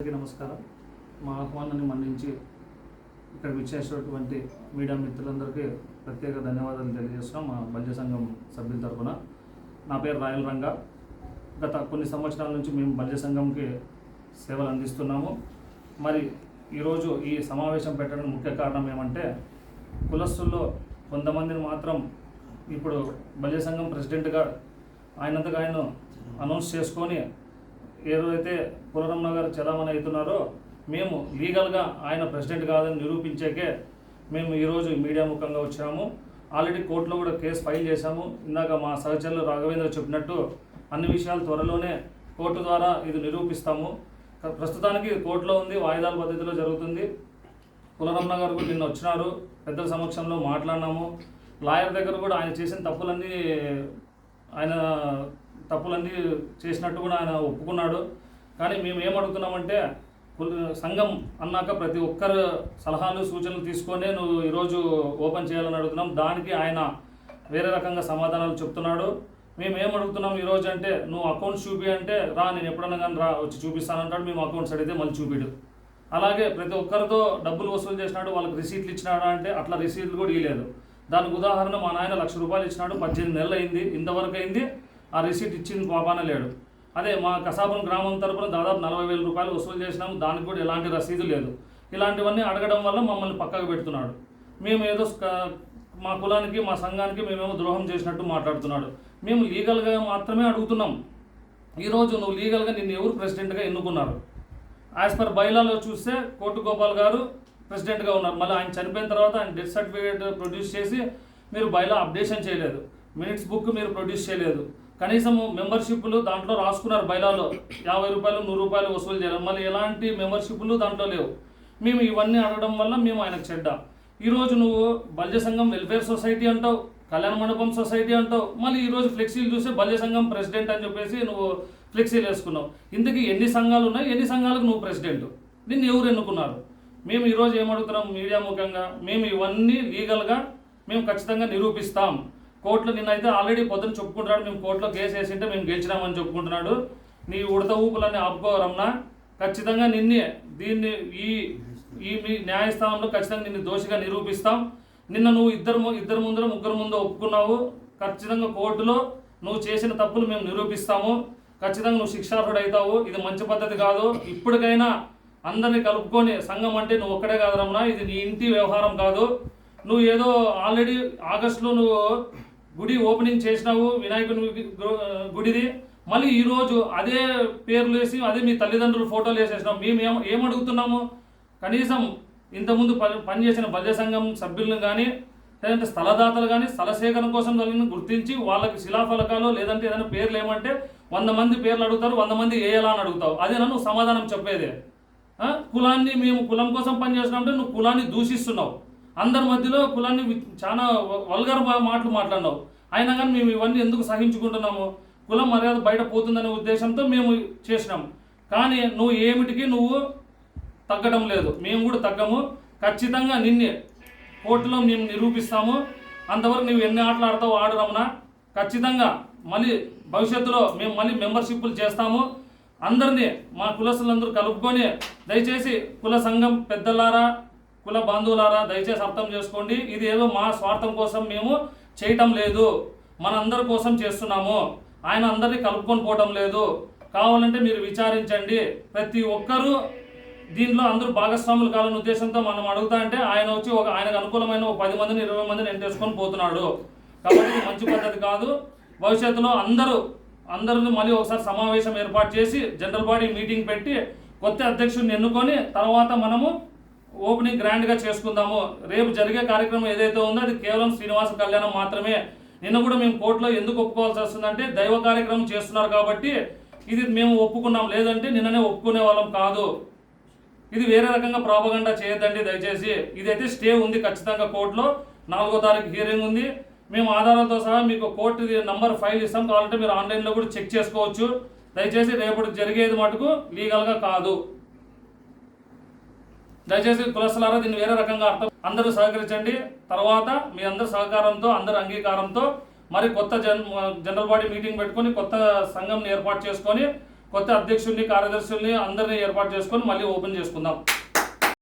అందరికీ నమస్కారం. మా ఆహ్వానాన్ని మన్నించి ఇక్కడ విచ్చేసినటువంటి మీడియా మిత్రులందరికీ ప్రత్యేక ధన్యవాదాలు తెలియజేస్తున్నాం మా బల్జ సంఘం సభ్యుల తరఫున. నా పేరు రాయల్ రంగా. గత కొన్ని సంవత్సరాల నుంచి మేము బల్జ సంఘంకి సేవలు అందిస్తున్నాము. మరి ఈరోజు ఈ సమావేశం పెట్టడానికి ముఖ్య కారణం ఏమంటే, కులస్తుల్లో కొంతమందిని మాత్రం ఇప్పుడు బల్జ సంఘం ప్రెసిడెంట్గా ఆయనంతగా ఆయన అనౌన్స్ చేసుకొని ఏదైతే పులరమణ గారు చలామణి అవుతున్నారో, మేము లీగల్గా ఆయన ప్రెసిడెంట్ కాదని నిరూపించేకే మేము ఈరోజు మీడియా ముఖంగా వచ్చాము. ఆల్రెడీ కోర్టులో కూడా కేసు ఫైల్ చేశాము. ఇందాక మా సహచరులు రాఘవేంద్ర చెప్పినట్టు అన్ని విషయాలు త్వరలోనే కోర్టు ద్వారా ఇది నిరూపిస్తాము. ప్రస్తుతానికి కోర్టులో ఉంది, వాయిదాల పద్ధతిలో జరుగుతుంది. పులరమణ గారు కూడా నిన్న వచ్చినారు, పెద్దల సమక్షంలో మాట్లాడినాము. లాయర్ దగ్గర కూడా ఆయన చేసిన తప్పులన్నీ చేసినట్టు కూడా ఆయన ఒప్పుకున్నాడు. కానీ మేము ఏమడుగుతున్నామంటే, సంఘం అన్నాక ప్రతి ఒక్కరు సలహాలు సూచనలు తీసుకొనే నువ్వు ఈరోజు ఓపెన్ చేయాలని అడుగుతున్నాం. దానికి ఆయన వేరే రకంగా సమాధానాలు చెప్తున్నాడు. మేము ఏమడుగుతున్నాం ఈరోజు అంటే, నువ్వు అకౌంట్స్ చూపి అంటే, రా నేను ఎప్పుడన్నా కానీ వచ్చి చూపిస్తానంటాడు. మేము అకౌంట్స్ అడిగితే మళ్ళీ చూపిడు. అలాగే ప్రతి ఒక్కరితో డబ్బులు వసూలు చేసినాడు, వాళ్ళకి రిసీట్లు ఇచ్చినాడా అంటే అట్లా రిసీట్లు కూడా ఇవ్వలేదు. దానికి ఉదాహరణ, మా నాయన ₹1,00,000 ఇచ్చినాడు, 18 నెలలు అయింది, ఇంతవరకు అయింది, ఆ రిసీట్ ఇచ్చింది పాపాన లేడు. అదే మా కసాపురం గ్రామం తరపున దాదాపు ₹40,000 వసూలు చేసినాము, దానికి కూడా ఎలాంటి రసీదు లేదు. ఇలాంటివన్నీ అడగడం వల్ల మమ్మల్ని పక్కకు పెడుతున్నాడు. మేము ఏదో మా కులానికి మా సంఘానికి మేమేమో ద్రోహం చేసినట్టు మాట్లాడుతున్నాడు. మేము లీగల్గా మాత్రమే అడుగుతున్నాం. ఈరోజు నువ్వు లీగల్గా నిన్ను ఎవరు ప్రెసిడెంట్గా ఎన్నుకున్నారు? యాజ్ పర్ బైలాలో చూస్తే కోటు గోపాల్ గారు ప్రెసిడెంట్గా ఉన్నారు. మళ్ళీ ఆయన చనిపోయిన తర్వాత ఆయన డెత్ సర్టిఫికేట్ ప్రొడ్యూస్ చేసి మీరు బైలా అప్డేషన్ చేయలేదు, మినిట్స్ బుక్ మీరు ప్రొడ్యూస్ చేయలేదు. కనీసం మెంబర్షిప్లు దాంట్లో రాసుకున్నారు బైలాలో, ₹50 ₹100 వసూలు చేయాలి. మళ్ళీ ఎలాంటి మెంబర్షిప్లు దాంట్లో లేవు. మేము ఇవన్నీ అడగడం వల్ల మేము ఆయనకు చెడ్డ. ఈరోజు నువ్వు బల్జ సంఘం వెల్ఫేర్ సొసైటీ అంటావు, కళ్యాణ మండపం సొసైటీ అంటావు, మళ్ళీ ఈరోజు ఫ్లెక్సీలు చూస్తే బల్జ సంఘం ప్రెసిడెంట్ అని చెప్పేసి నువ్వు ఫ్లెక్సీలు వేసుకున్నావు. ఇందుకు ఎన్ని సంఘాలు ఉన్నాయి, ఎన్ని సంఘాలకు నువ్వు ప్రెసిడెంట్? నిన్ను ఎవరు ఎన్నుకున్నారు? మేము ఈరోజు ఏమడుగుతున్నాం మీడియా ముఖంగా, మేము ఇవన్నీ లీగల్గా మేము ఖచ్చితంగా నిరూపిస్తాం. కోర్టులో నిన్నైతే ఆల్రెడీ పొద్దున చెప్పుకుంటున్నాడు, మేము కోర్టులో కేసు వేసింటే మేము గెలిచినామని చెప్పుకుంటున్నాడు. నీ ఉడత ఊపులన్నీ ఆపుకోరమ్మా. ఖచ్చితంగా దీన్ని ఈ మీ న్యాయస్థానంలో ఖచ్చితంగా నిన్ను దోషిగా నిరూపిస్తాం. నిన్న నువ్వు ఇద్దరు ముందర ముగ్గురు ముందు ఒప్పుకున్నావు. ఖచ్చితంగా కోర్టులో నువ్వు చేసిన తప్పులు మేము నిరూపిస్తాము. ఖచ్చితంగా నువ్వు శిక్షార్హుడు అవుతావు. ఇది మంచి పద్ధతి కాదు. ఇప్పటికైనా అందరినీ కలుపుకొని, సంఘం అంటే నువ్వు ఒక్కడే కాదు రమణ, ఇది నీ ఇంటి వ్యవహారం కాదు. నువ్వు ఏదో ఆల్రెడీ ఆగస్టులో నువ్వు గుడి ఓపెనింగ్ చేసినావు, వినాయకుని గుడిది. మళ్ళీ ఈరోజు అదే పేర్లు వేసి అదే మీ తల్లిదండ్రుల ఫోటోలు వేసేసినావు. మేము ఏమడుగుతున్నాము? కనీసం ఇంతకుముందు పనిచేసిన బల్జ సంఘం సభ్యులను కానీ, లేదంటే స్థలదాతలు కానీ స్థల సేకరణ కోసం గుర్తించి వాళ్ళకి శిలాఫలకాలు లేదంటే ఏదైనా పేర్లు ఏమంటే 100 మంది పేర్లు అడుగుతారు, 100 మంది వేయాలా అని అడుగుతావు. అదే నువ్వు సమాధానం చెప్పేదే. కులాన్ని మేము కులం కోసం పనిచేస్తున్నామంటే నువ్వు కులాన్ని దూషిస్తున్నావు. అందరి మధ్యలో కులాన్ని చాలా వల్గర్ మాటలు మాట్లాడినావు. అయినా కానీ మేము ఇవన్నీ ఎందుకు సహించుకుంటున్నాము? కులం మర్యాద బయట పోతుందనే ఉద్దేశంతో మేము చేసినాము. కానీ నువ్వు ఏమిటికి తగ్గడం లేదు, మేము కూడా తగ్గము. ఖచ్చితంగా నిన్నే కోర్టులో మేము నిరూపిస్తాము. అంతవరకు నువ్వు ఎన్ని ఆటలు ఆడతావు ఆడు రమణ. ఖచ్చితంగా మళ్ళీ భవిష్యత్తులో మేము మళ్ళీ మెంబర్షిప్లు చేస్తాము. అందరినీ మా కులస్తులందరూ కలుపుకొని, దయచేసి కుల సంఘం పెద్దలారా, కుల బంధువులారా, దయచేసి అర్థం చేసుకోండి. ఇది ఏదో మా స్వార్థం కోసం మేము చేయటం లేదు, మనందరి కోసం చేస్తున్నాము. ఆయన అందరినీ కలుపుకొని పోవటం లేదు. కావాలంటే మీరు విచారించండి. ప్రతి ఒక్కరూ దీనిలో అందరూ భాగస్వాములు కావాలనే ఉద్దేశంతో మనం అడుగుతా అంటే ఆయన వచ్చి ఆయనకు అనుకూలమైన 10 మందిని 20 మందిని ఎంటేసుకొని పోతున్నాడు. కాబట్టి మంచి పద్ధతి కాదు. భవిష్యత్తులో అందరూ మళ్ళీ ఒకసారి సమావేశం ఏర్పాటు చేసి జనరల్ బాడీ మీటింగ్ పెట్టి కొత్త అధ్యక్షుడిని ఎన్నుకొని తర్వాత మనము ఓపెనింగ్ గ్రాండ్గా చేసుకుందాము. రేపు జరిగే కార్యక్రమం ఏదైతే ఉందో అది కేవలం శ్రీనివాస కళ్యాణం మాత్రమే. నిన్న కూడా మేము కోర్టులో ఎందుకు ఒప్పుకోవాల్సి వస్తుందంటే, దైవ కార్యక్రమం చేస్తున్నారు కాబట్టి ఇది మేము ఒప్పుకున్నాం, లేదంటే నిన్ననే ఒప్పుకునే వాళ్ళం కాదు. ఇది వేరే రకంగా ప్రాపగండా చేయొద్దండి దయచేసి. ఇదైతే స్టే ఉంది ఖచ్చితంగా కోర్టులో. 4వ తారీఖు హియరింగ్ ఉంది. మేము ఆధారాలతో సహా మీకు కోర్టు నంబర్ ఫైల్ ఇస్తాం, కావాలంటే మీరు ఆన్లైన్లో కూడా చెక్ చేసుకోవచ్చు. దయచేసి రేపటి జరిగేది మటుకు లీగల్గా కాదు. దయచేసి కులస్తులారా దీన్ని వేరే రకంగా అర్థం అందరూ సహకరించండి. తర్వాత మీ అందరి సహకారంతో, అందరి అంగీకారంతో మరి కొత్త జనరల్ బాడీ మీటింగ్ పెట్టుకొని కొత్త సంఘంని ఏర్పాటు చేసుకొని కొత్త అధ్యక్షుడిని కార్యదర్శుల్ని అందరినీ ఏర్పాటు చేసుకొని మళ్ళీ ఓపెన్ చేసుకుందాం.